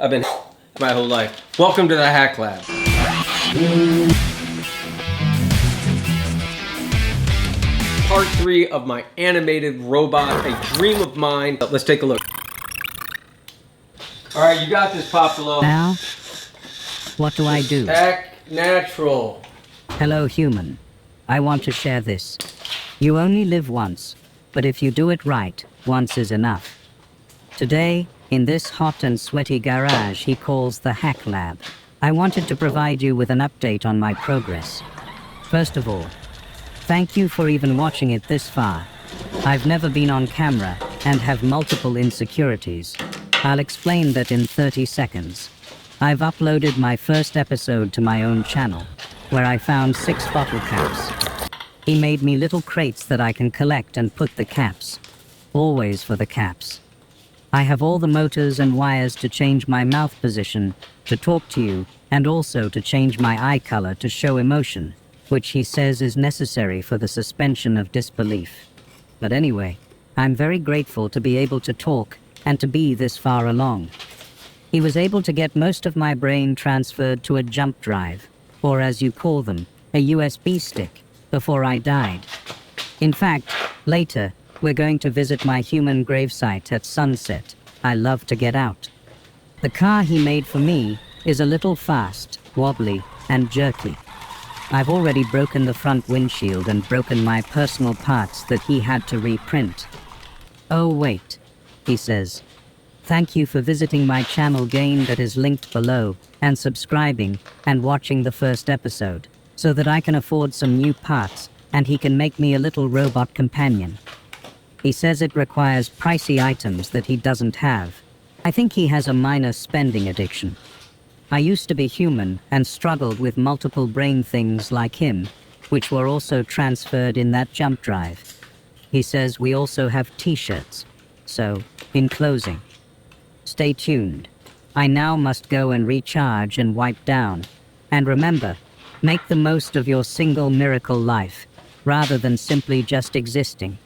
I've been my whole life. Welcome to the Hack Lab. Part 3 of my animated robot, a dream of mine. Let's take a look. All right, you got this, popalow. Now, what do I do? Act natural. Hello, human. I want to share this. You only live once, but if you do it right, once is enough. Today, in this hot and sweaty garage he calls the Hack Lab, I wanted to provide you with an update on my progress. First of all, thank you for even watching it this far. I've never been on camera and have multiple insecurities. I'll explain that in 30 seconds. I've uploaded my first episode to my own channel, where I found 6 bottle caps. He made me little crates that I can collect and put the caps. Always for the caps. I have all the motors and wires to change my mouth position, to talk to you, and also to change my eye color to show emotion, which he says is necessary for the suspension of disbelief. But anyway, I'm very grateful to be able to talk and to be this far along. He was able to get most of my brain transferred to a jump drive, or as you call them, a USB stick, before I died. In fact, later, we're going to visit my human gravesite at sunset. I love to get out. The car he made for me is a little fast, wobbly, and jerky. I've already broken the front windshield and broken my personal parts that he had to reprint. Oh wait, he says. Thank you for visiting my channel Gain that is linked below, and subscribing, and watching the first episode, so that I can afford some new parts, and he can make me a little robot companion. He says it requires pricey items that he doesn't have. I think he has a minor spending addiction. I used to be human and struggled with multiple brain things like him, which were also transferred in that jump drive. He says we also have t-shirts. So, in closing, stay tuned. I now must go and recharge and wipe down. And remember, make the most of your single miracle life, rather than simply just existing.